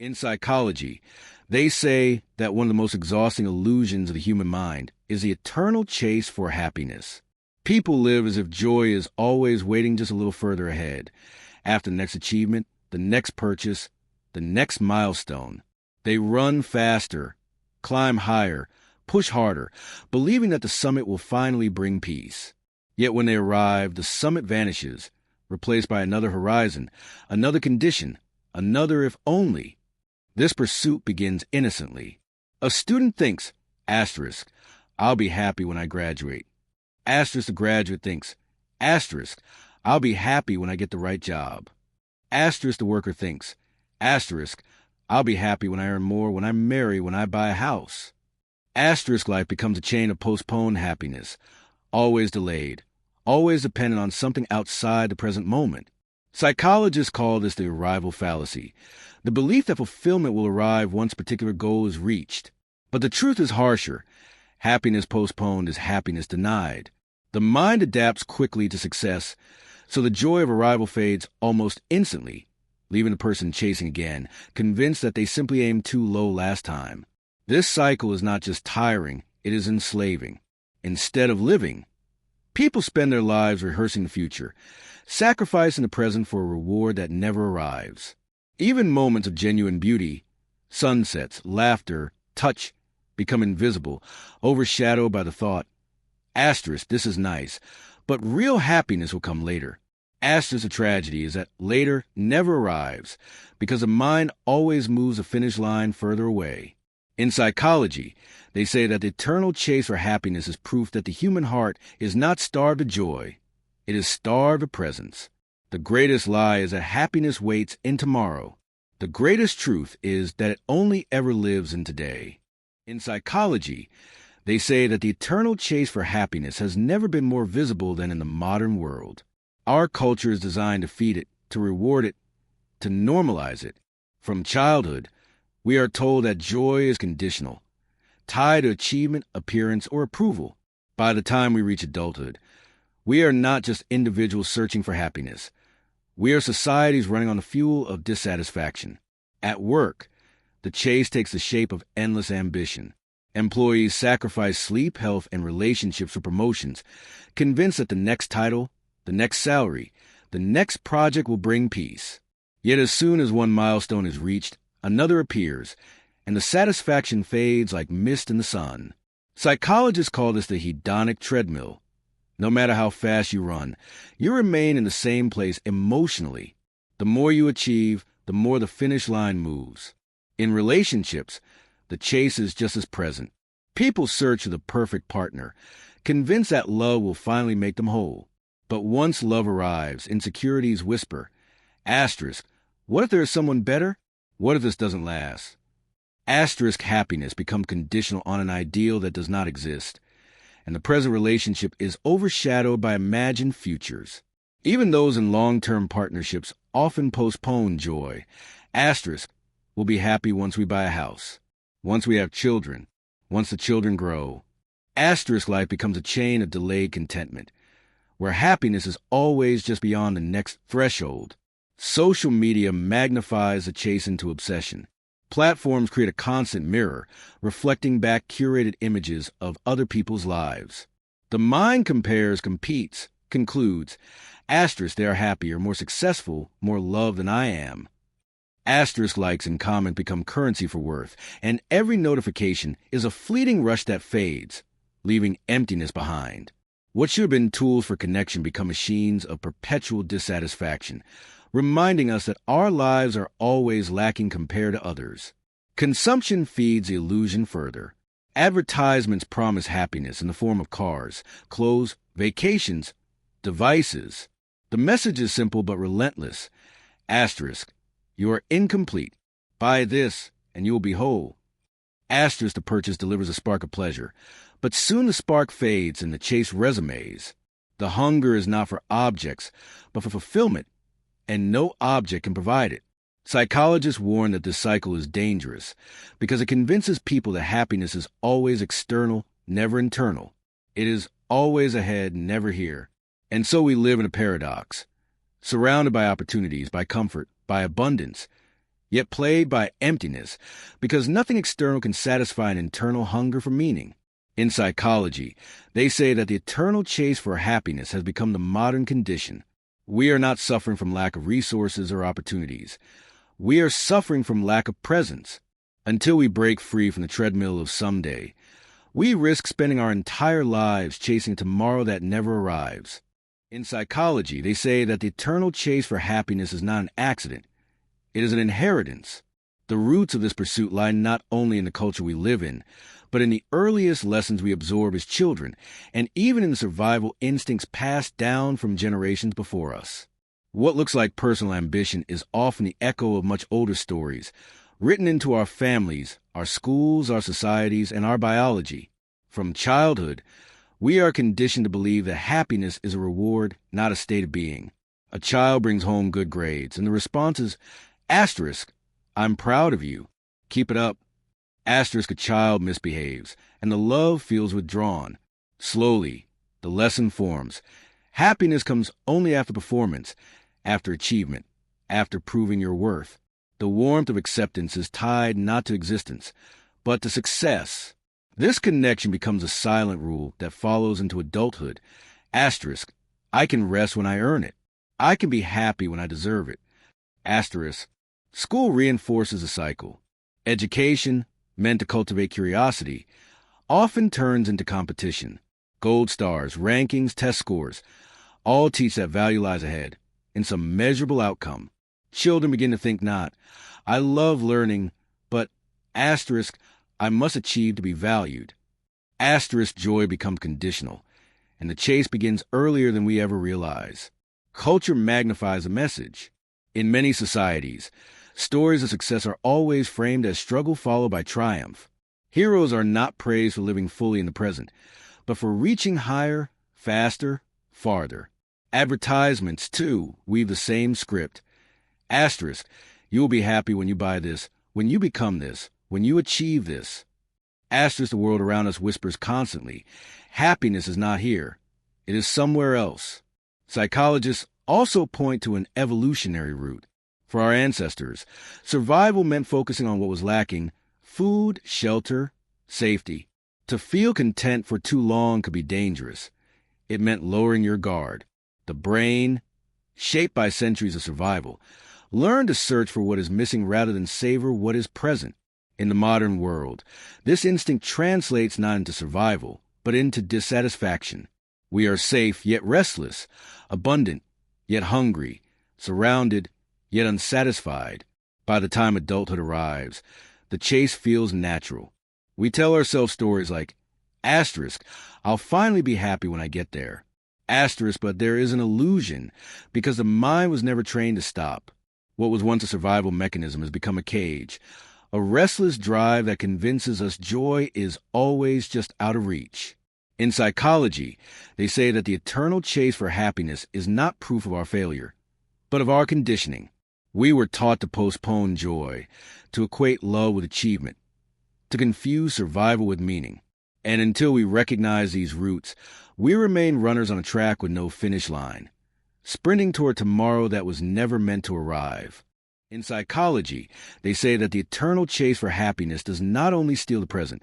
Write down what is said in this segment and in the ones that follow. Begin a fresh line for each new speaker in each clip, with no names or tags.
In psychology, they say that one of the most exhausting illusions of the human mind is the eternal chase for happiness. People live as if joy is always waiting just a little further ahead, after the next achievement, the next purchase, the next milestone. They run faster, climb higher, push harder, believing that the summit will finally bring peace. Yet when they arrive, the summit vanishes, replaced by another horizon, another condition, another if only. This pursuit begins innocently. A student thinks, asterisk, I'll be happy when I graduate. Asterisk, the graduate thinks, asterisk, I'll be happy when I get the right job. Asterisk, the worker thinks, asterisk, I'll be happy when I earn more, when I marry, when I buy a house. Asterisk life becomes a chain of postponed happiness, always delayed, always dependent on something outside the present moment. Psychologists call this the arrival fallacy, the belief that fulfillment will arrive once a particular goal is reached. But the truth is harsher. Happiness postponed is happiness denied. The mind adapts quickly to success, so the joy of arrival fades almost instantly, leaving the person chasing again, convinced that they simply aimed too low last time. This cycle is not just tiring, it is enslaving. Instead of living, people spend their lives rehearsing the future, sacrificing the present for a reward that never arrives. Even moments of genuine beauty, sunsets, laughter, touch, become invisible, overshadowed by the thought, asterisk, this is nice, but real happiness will come later. Asterisk, the tragedy is that later never arrives, because the mind always moves the finish line further away. In psychology, they say that the eternal chase for happiness is proof that the human heart is not starved of joy, it is starved of presence. The greatest lie is that happiness waits in tomorrow. The greatest truth is that it only ever lives in today. In psychology, they say that the eternal chase for happiness has never been more visible than in the modern world. Our culture is designed to feed it, to reward it, to normalize it. From childhood, we are told that joy is conditional, tied to achievement, appearance, or approval. By the time we reach adulthood, we are not just individuals searching for happiness. We are societies running on the fuel of dissatisfaction. At work, the chase takes the shape of endless ambition. Employees sacrifice sleep, health, and relationships for promotions, convinced that the next title, the next salary, the next project will bring peace. Yet as soon as one milestone is reached, another appears, and the satisfaction fades like mist in the sun. Psychologists call this the hedonic treadmill. No matter how fast you run, you remain in the same place emotionally. The more you achieve, the more the finish line moves. In relationships, the chase is just as present. People search for the perfect partner, convinced that love will finally make them whole. But once love arrives, insecurities whisper, asterisk, what if there is someone better? What if this doesn't last? Asterisk, happiness becomes conditional on an ideal that does not exist, and the present relationship is overshadowed by imagined futures. Even those in long-term partnerships often postpone joy. Asterisk, we'll be happy once we buy a house, once we have children, once the children grow. Asterisk life becomes a chain of delayed contentment, where happiness is always just beyond the next threshold. Social media magnifies the chase into obsession. Platforms create a constant mirror, reflecting back curated images of other people's lives. The mind compares, competes, concludes, asterisk, they are happier, more successful, more loved than I am. Asterisk likes and comments become currency for worth, and every notification is a fleeting rush that fades, leaving emptiness behind. What should have been tools for connection become machines of perpetual dissatisfaction, reminding us that our lives are always lacking compared to others. Consumption feeds the illusion further. Advertisements promise happiness in the form of cars, clothes, vacations, devices. The message is simple but relentless. Asterisk, you are incomplete. Buy this, and you will be whole. Asterisk, the purchase delivers a spark of pleasure, but soon the spark fades and the chase resumes. The hunger is not for objects, but for fulfillment, and no object can provide it. Psychologists warn that this cycle is dangerous because it convinces people that happiness is always external, never internal. It is always ahead, never here. And so we live in a paradox, surrounded by opportunities, by comfort, by abundance, yet plagued by emptiness, because nothing external can satisfy an internal hunger for meaning. In psychology, they say that the eternal chase for happiness has become the modern condition. We are not suffering from lack of resources or opportunities. We are suffering from lack of presence. Until we break free from the treadmill of someday, we risk spending our entire lives chasing a tomorrow that never arrives. In psychology, they say that the eternal chase for happiness is not an accident. It is an inheritance. The roots of this pursuit lie not only in the culture we live in, but in the earliest lessons we absorb as children, and even in the survival instincts passed down from generations before us. What looks like personal ambition is often the echo of much older stories, written into our families, our schools, our societies, and our biology. From childhood, we are conditioned to believe that happiness is a reward, not a state of being. A child brings home good grades, and the response is, asterisk, I'm proud of you. Keep it up. Asterisk, a child misbehaves, and the love feels withdrawn. Slowly, the lesson forms. Happiness comes only after performance, after achievement, after proving your worth. The warmth of acceptance is tied not to existence, but to success. This connection becomes a silent rule that follows into adulthood. Asterisk, I can rest when I earn it. I can be happy when I deserve it. Asterisk, school reinforces the cycle. Education, meant to cultivate curiosity, often turns into competition. Gold stars, rankings, test scores, all teach that value lies ahead, in some measurable outcome. Children begin to think not, I love learning, but asterisk, I must achieve to be valued. Asterisk, joy becomes conditional, and the chase begins earlier than we ever realize. Culture magnifies the message. In many societies, stories of success are always framed as struggle followed by triumph. Heroes are not praised for living fully in the present, but for reaching higher, faster, farther. Advertisements, too, weave the same script. Asterisk, you will be happy when you buy this, when you become this, when you achieve this. Asterisk, the world around us whispers constantly, happiness is not here. It is somewhere else. Psychologists also point to an evolutionary root. For our ancestors, survival meant focusing on what was lacking: food, shelter, safety. To feel content for too long could be dangerous. It meant lowering your guard. The brain, shaped by centuries of survival, learned to search for what is missing rather than savor what is present. In the modern world, this instinct translates not into survival, but into dissatisfaction. We are safe, yet restless, abundant, yet hungry, surrounded, yet unsatisfied. By the time adulthood arrives, the chase feels natural. We tell ourselves stories like, asterisk, I'll finally be happy when I get there. Asterisk, but there is an illusion, because the mind was never trained to stop. What was once a survival mechanism has become a cage, a restless drive that convinces us joy is always just out of reach. In psychology, they say that the eternal chase for happiness is not proof of our failure, but of our conditioning. We were taught to postpone joy, to equate love with achievement, to confuse survival with meaning. And until we recognize these roots, we remain runners on a track with no finish line, sprinting toward tomorrow that was never meant to arrive. In psychology, they say that the eternal chase for happiness does not only steal the present,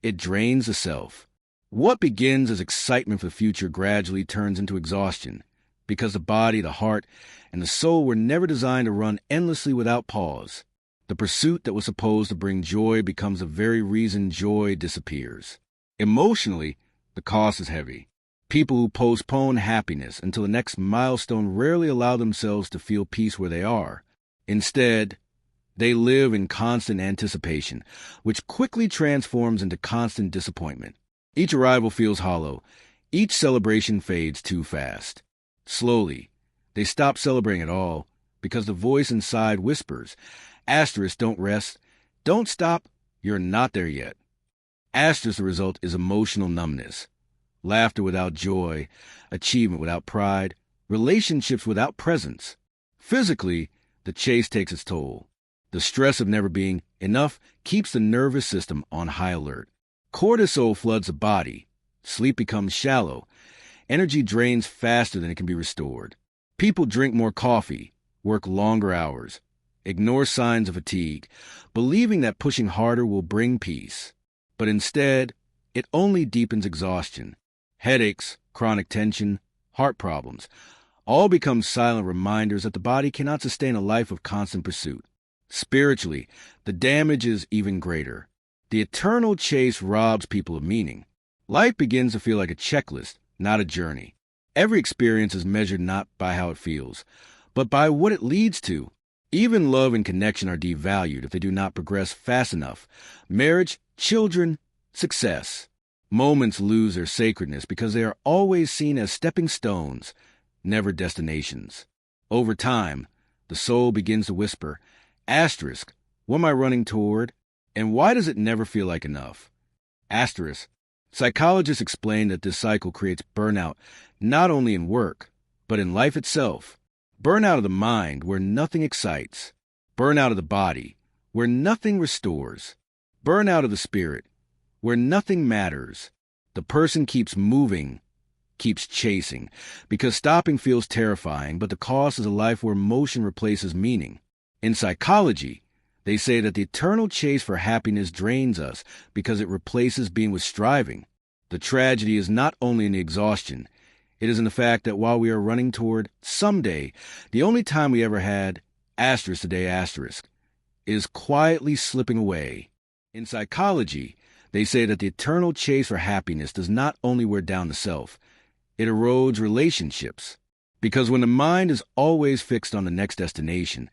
it drains the self. What begins as excitement for the future gradually turns into exhaustion, because the body, the heart, and the soul were never designed to run endlessly without pause. The pursuit that was supposed to bring joy becomes the very reason joy disappears. Emotionally, the cost is heavy. People who postpone happiness until the next milestone rarely allow themselves to feel peace where they are. Instead, they live in constant anticipation, which quickly transforms into constant disappointment. Each arrival feels hollow. Each celebration fades too fast. Slowly, they stop celebrating at all because the voice inside whispers, asterisk, don't rest, don't stop, you're not there yet. Asterisk, the result is emotional numbness. Laughter without joy, achievement without pride, relationships without presence. Physically, the chase takes its toll. The stress of never being enough keeps the nervous system on high alert. Cortisol floods the body. Sleep becomes shallow. Energy drains faster than it can be restored. People drink more coffee, work longer hours, ignore signs of fatigue, believing that pushing harder will bring peace. But instead, it only deepens exhaustion. Headaches, chronic tension, heart problems all become silent reminders that the body cannot sustain a life of constant pursuit. Spiritually, the damage is even greater. The eternal chase robs people of meaning. Life begins to feel like a checklist, not a journey. Every experience is measured not by how it feels, but by what it leads to. Even love and connection are devalued if they do not progress fast enough. Marriage, children, success. Moments lose their sacredness because they are always seen as stepping stones, never destinations. Over time, the soul begins to whisper, asterisk, what am I running toward? And why does it never feel like enough? Asterisk. Psychologists explain that this cycle creates burnout not only in work, but in life itself. Burnout of the mind, where nothing excites. Burnout of the body, where nothing restores. Burnout of the spirit, where nothing matters. The person keeps moving, keeps chasing, because stopping feels terrifying, but the cost is a life where motion replaces meaning. In psychology, they say that the eternal chase for happiness drains us because it replaces being with striving. The tragedy is not only in the exhaustion, it is in the fact that while we are running toward someday, the only time we ever had, asterisk today, asterisk, is quietly slipping away. In psychology, they say that the eternal chase for happiness does not only wear down the self, it erodes relationships. Because when the mind is always fixed on the next destination,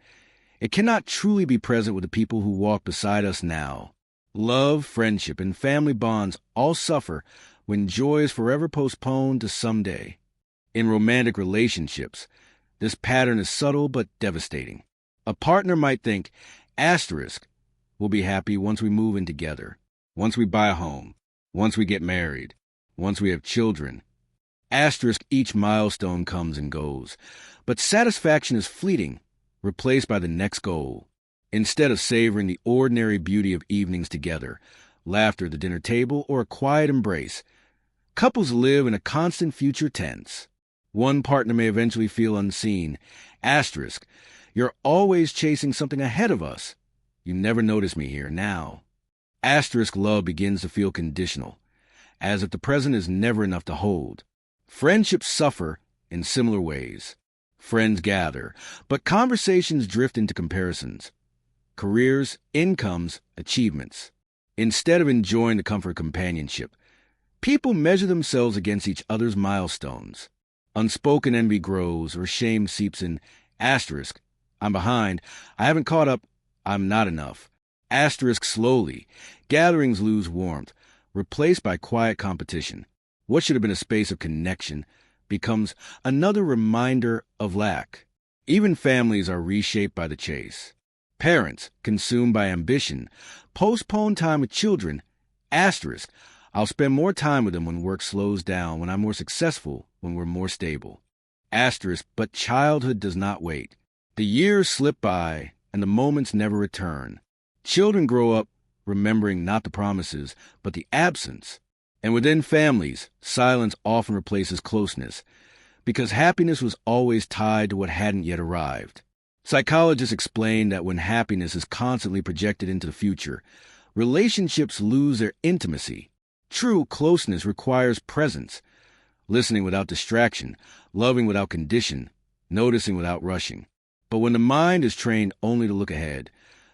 it cannot truly be present with the people who walk beside us now. Love, friendship, and family bonds all suffer when joy is forever postponed to someday. In romantic relationships, this pattern is subtle but devastating. A partner might think, asterisk, we'll be happy once we move in together, once we buy a home, once we get married, once we have children. Asterisk, each milestone comes and goes, but satisfaction is fleeting, replaced by the next goal. Instead of savoring the ordinary beauty of evenings together, laughter at the dinner table, or a quiet embrace, couples live in a constant future tense. One partner may eventually feel unseen. Asterisk, you're always chasing something ahead of us. You never notice me here now. Asterisk, love begins to feel conditional, as if the present is never enough to hold. Friendships suffer in similar ways. Friends gather, but conversations drift into comparisons. Careers, incomes, achievements. Instead of enjoying the comfort of companionship, people measure themselves against each other's milestones. Unspoken envy grows, or shame seeps in. Asterisk, I'm behind, I haven't caught up, I'm not enough. Asterisk, slowly, gatherings lose warmth, replaced by quiet competition. What should have been a space of connection becomes another reminder of lack. Even families are reshaped by the chase. Parents, consumed by ambition, postpone time with children. Asterisk, I'll spend more time with them when work slows down, when I'm more successful, when we're more stable. Asterisk, but childhood does not wait. The years slip by, and the moments never return. Children grow up remembering not the promises, but the absence. And within families, silence often replaces closeness, because happiness was always tied to what hadn't yet arrived. Psychologists explain that when happiness is constantly projected into the future, relationships lose their intimacy. True closeness requires presence, listening without distraction, loving without condition, noticing without rushing. But when the mind is trained only to look ahead,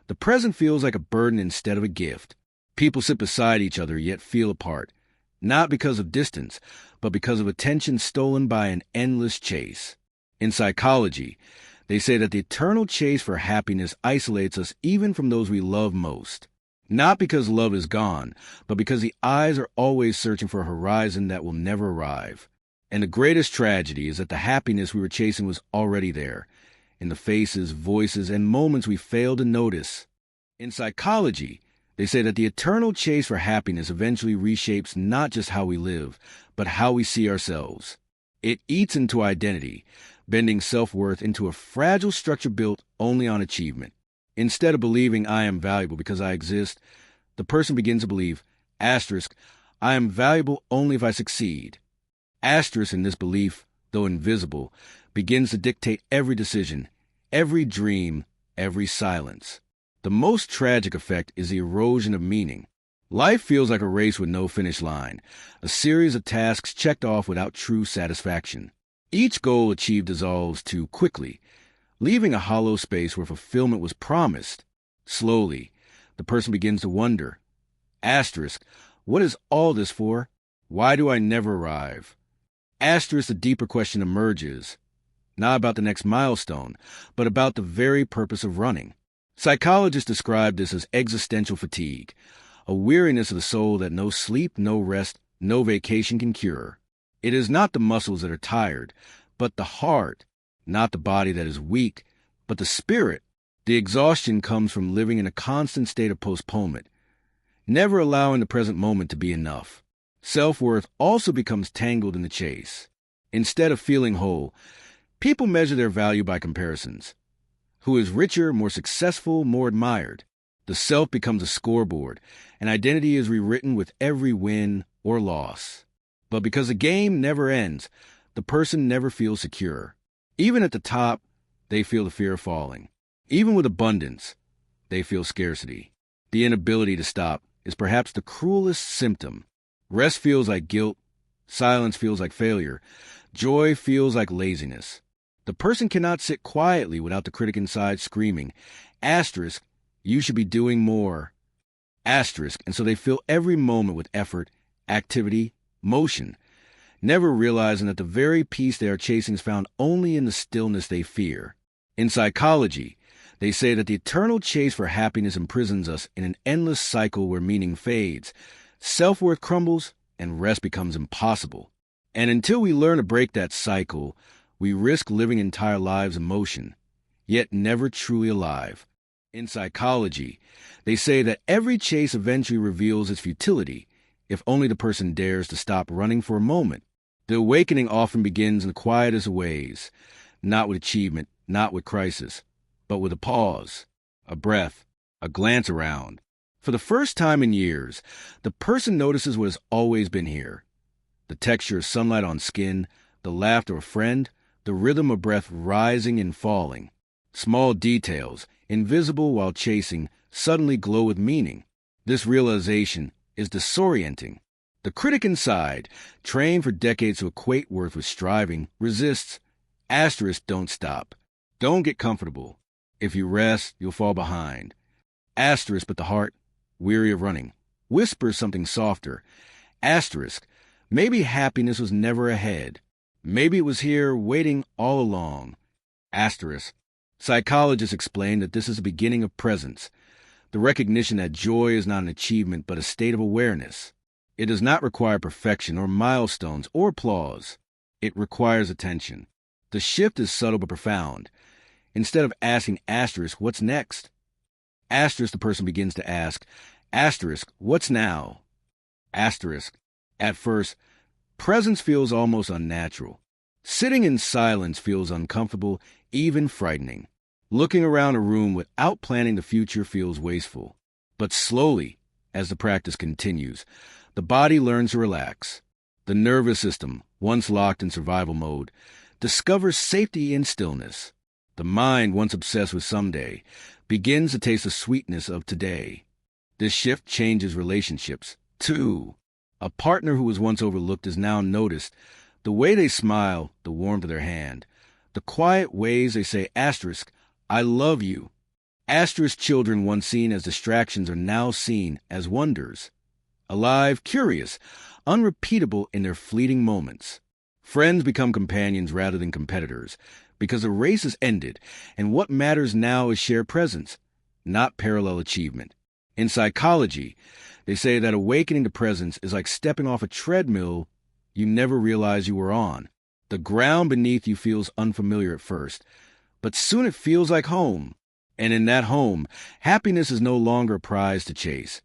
the present feels like a burden instead of a gift. People sit beside each other yet feel apart, not because of distance, but because of attention stolen by an endless chase. In psychology, they say that the eternal chase for happiness isolates us even from those we love most. Not because love is gone, but because the eyes are always searching for a horizon that will never arrive. And the greatest tragedy is that the happiness we were chasing was already there, in the faces, voices, and moments we failed to notice. In psychology, they say that the eternal chase for happiness eventually reshapes not just how we live, but how we see ourselves. It eats into identity, bending self-worth into a fragile structure built only on achievement. Instead of believing I am valuable because I exist, the person begins to believe, asterisk, I am valuable only if I succeed. Asterisk in this belief, though invisible, begins to dictate every decision, every dream, every silence. The most tragic effect is the erosion of meaning. Life feels like a race with no finish line, a series of tasks checked off without true satisfaction. Each goal achieved dissolves too quickly, leaving a hollow space where fulfillment was promised. Slowly, the person begins to wonder, asterisk, what is all this for? Why do I never arrive? Asterisk, the deeper question emerges, not about the next milestone, but about the very purpose of running. Psychologists describe this as existential fatigue, a weariness of the soul that no sleep, no rest, no vacation can cure. It is not the muscles that are tired, but the heart, not the body that is weak, but the spirit. The exhaustion comes from living in a constant state of postponement, never allowing the present moment to be enough. Self-worth also becomes tangled in the chase. Instead of feeling whole, people measure their value by comparisons. Who is richer, more successful, more admired? The self becomes a scoreboard, and identity is rewritten with every win or loss. But because the game never ends, the person never feels secure. Even at the top, they feel the fear of falling. Even with abundance, they feel scarcity. The inability to stop is perhaps the cruelest symptom. Rest feels like guilt. Silence feels like failure. Joy feels like laziness. The person cannot sit quietly without the critic inside screaming, asterisk, you should be doing more. Asterisk, and so they fill every moment with effort, activity, motion, never realizing that the very peace they are chasing is found only in the stillness they fear. In psychology, they say that the eternal chase for happiness imprisons us in an endless cycle where meaning fades, self-worth crumbles, and rest becomes impossible. And until we learn to break that cycle, we risk living entire lives in motion, yet never truly alive. In psychology, they say that every chase eventually reveals its futility, if only the person dares to stop running for a moment. The awakening often begins in the quietest ways, not with achievement, not with crisis, but with a pause, a breath, a glance around. For the first time in years, the person notices what has always been here. The texture of sunlight on skin, the laughter of a friend, the rhythm of breath rising and falling. Small details, invisible while chasing, suddenly glow with meaning. This realization is disorienting. The critic inside, trained for decades to equate worth with striving, resists. Asterisk, don't stop. Don't get comfortable. If you rest, you'll fall behind. Asterisk, but the heart, weary of running, whispers something softer. Asterisk, maybe happiness was never ahead. Maybe it was here waiting all along. Asterisk. Psychologists explain that this is the beginning of presence, the recognition that joy is not an achievement but a state of awareness. It does not require perfection or milestones or applause. It requires attention. The shift is subtle but profound. Instead of asking asterisk, what's next? Asterisk, the person begins to ask, asterisk, what's now? Asterisk. At first, presence feels almost unnatural. Sitting in silence feels uncomfortable, even frightening. Looking around a room without planning the future feels wasteful. But slowly, as the practice continues, the body learns to relax. The nervous system, once locked in survival mode, discovers safety in stillness. The mind, once obsessed with someday, begins to taste the sweetness of today. This shift changes relationships, too. A partner who was once overlooked is now noticed. The way they smile, the warmth of their hand, the quiet ways they say asterisk, I love you. Asterisk children once seen as distractions are now seen as wonders. Alive, curious, unrepeatable in their fleeting moments. Friends become companions rather than competitors, because the race is ended, and what matters now is shared presence, not parallel achievement. In psychology, they say that awakening to presence is like stepping off a treadmill you never realized you were on. The ground beneath you feels unfamiliar at first, but soon it feels like home. And in that home, happiness is no longer a prize to chase.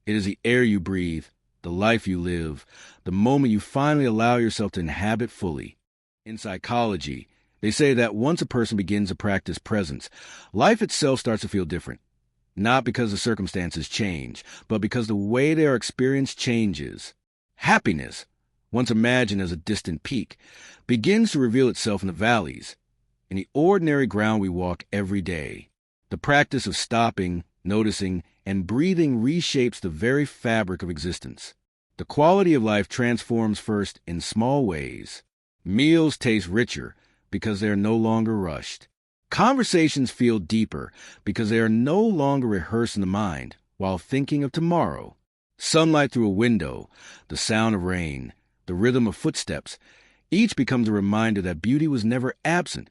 It is the air you breathe, the life you live, the moment you finally allow yourself to inhabit fully. In psychology, they say that once a person begins to practice presence, life itself starts to feel different. Not because the circumstances change, but because the way they are experienced changes. Happiness, once imagined as a distant peak, begins to reveal itself in the valleys, in the ordinary ground we walk every day. The practice of stopping, noticing, and breathing reshapes the very fabric of existence. The quality of life transforms first in small ways. Meals taste richer because they are no longer rushed. Conversations feel deeper because they are no longer rehearsed in the mind while thinking of tomorrow. Sunlight through a window, the sound of rain, the rhythm of footsteps, each becomes a reminder that beauty was never absent,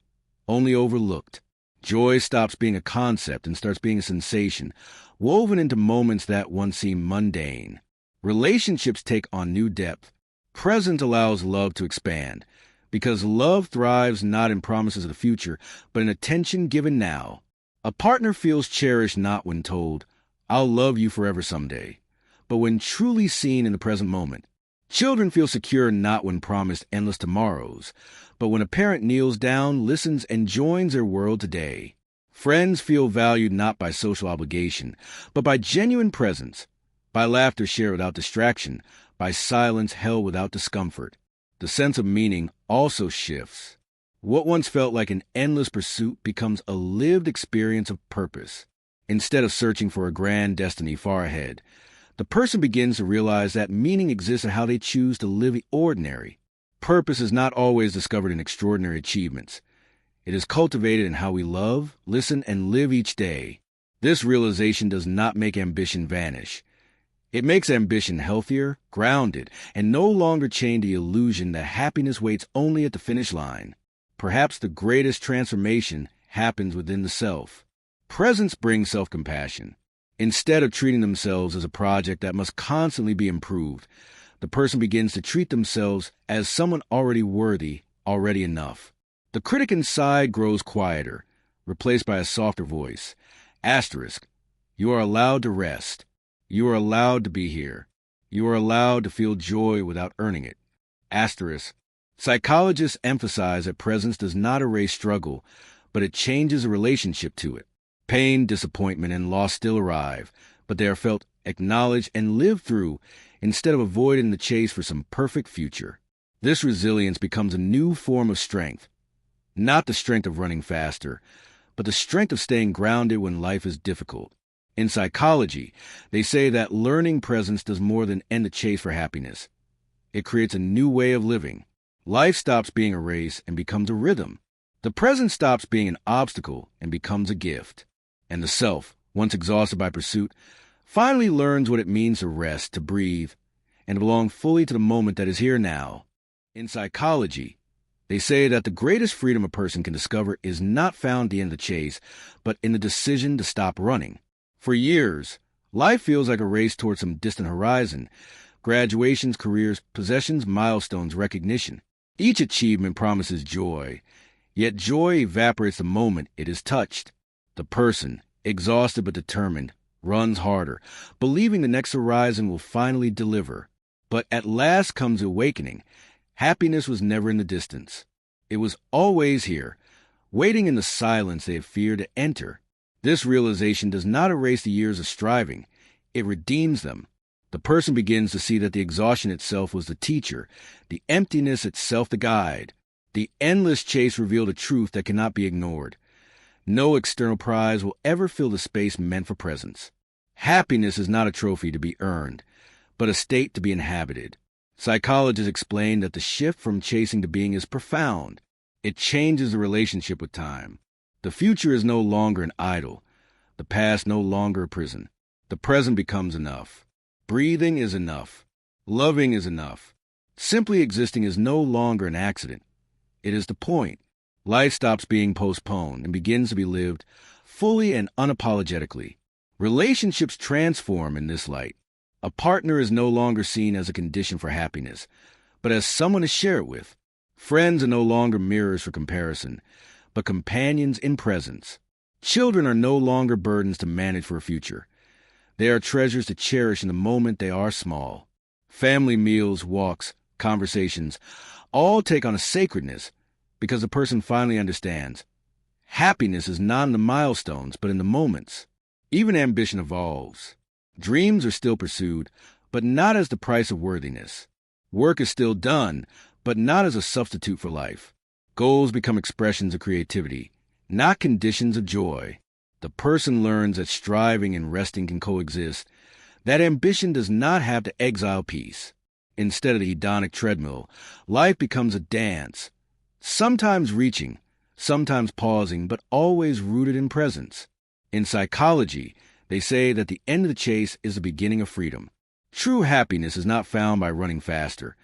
only overlooked. Joy stops being a concept and starts being a sensation, woven into moments that once seemed mundane. Relationships take on new depth. Presence allows love to expand, because love thrives not in promises of the future, but in attention given now. A partner feels cherished not when told, "I'll love you forever someday," but when truly seen in the present moment. Children feel secure not when promised endless tomorrows, but when a parent kneels down, listens, and joins their world today. Friends feel valued not by social obligation, but by genuine presence, by laughter shared without distraction, by silence held without discomfort. The sense of meaning also shifts. What once felt like an endless pursuit becomes a lived experience of purpose. Instead of searching for a grand destiny far ahead, the person begins to realize that meaning exists in how they choose to live the ordinary. Purpose is not always discovered in extraordinary achievements. It is cultivated in how we love, listen, and live each day. This realization does not make ambition vanish. It makes ambition healthier, grounded, and no longer chained to the illusion that happiness waits only at the finish line. Perhaps the greatest transformation happens within the self. Presence brings self-compassion. Instead of treating themselves as a project that must constantly be improved, the person begins to treat themselves as someone already worthy, already enough. The critic inside grows quieter, replaced by a softer voice. Asterisk. You are allowed to rest. You are allowed to be here. You are allowed to feel joy without earning it. Asterisk. Psychologists emphasize that presence does not erase struggle, but it changes the relationship to it. Pain, disappointment, and loss still arrive, but they are felt, acknowledged, and lived through instead of avoiding the chase for some perfect future. This resilience becomes a new form of strength. Not the strength of running faster, but the strength of staying grounded when life is difficult. In psychology, they say that learning presence does more than end the chase for happiness. It creates a new way of living. Life stops being a race and becomes a rhythm. The present stops being an obstacle and becomes a gift. And the self, once exhausted by pursuit, finally learns what it means to rest, to breathe, and to belong fully to the moment that is here now. In psychology, they say that the greatest freedom a person can discover is not found at the end of the chase, but in the decision to stop running. For years, life feels like a race towards some distant horizon. Graduations, careers, possessions, milestones, recognition. Each achievement promises joy, yet joy evaporates the moment it is touched. The person, exhausted but determined, runs harder, believing the next horizon will finally deliver. But at last comes awakening. Happiness was never in the distance. It was always here, waiting in the silence they had feared to enter. This realization does not erase the years of striving. It redeems them. The person begins to see that the exhaustion itself was the teacher, the emptiness itself the guide. The endless chase revealed a truth that cannot be ignored. No external prize will ever fill the space meant for presence. Happiness is not a trophy to be earned, but a state to be inhabited. Psychologists explain that the shift from chasing to being is profound. It changes the relationship with time. The future is no longer an idol, the past no longer a prison. The present becomes enough. Breathing is enough. Loving is enough. Simply existing is no longer an accident. It is the point. Life stops being postponed and begins to be lived fully and unapologetically. Relationships transform in this light. A partner is no longer seen as a condition for happiness, but as someone to share it with. Friends are no longer mirrors for comparison, but companions in presence. Children are no longer burdens to manage for a future. They are treasures to cherish in the moment they are small. Family meals, walks, conversations, all take on a sacredness because the person finally understands. Happiness is not in the milestones, but in the moments. Even ambition evolves. Dreams are still pursued, but not as the price of worthiness. Work is still done, but not as a substitute for life. Goals become expressions of creativity, not conditions of joy. The person learns that striving and resting can coexist, that ambition does not have to exile peace. Instead of the hedonic treadmill, life becomes a dance, sometimes reaching, sometimes pausing, but always rooted in presence. In psychology, they say that the end of the chase is the beginning of freedom. True happiness is not found by running faster,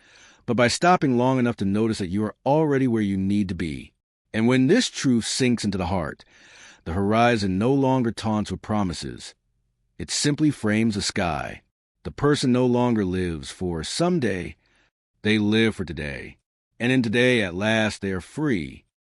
but by stopping long enough to notice that you are already where you need to be. And when this truth sinks into the heart, the horizon no longer taunts with promises. It simply frames the sky. The person no longer lives for someday. They live for today. And in today, at last, they are free.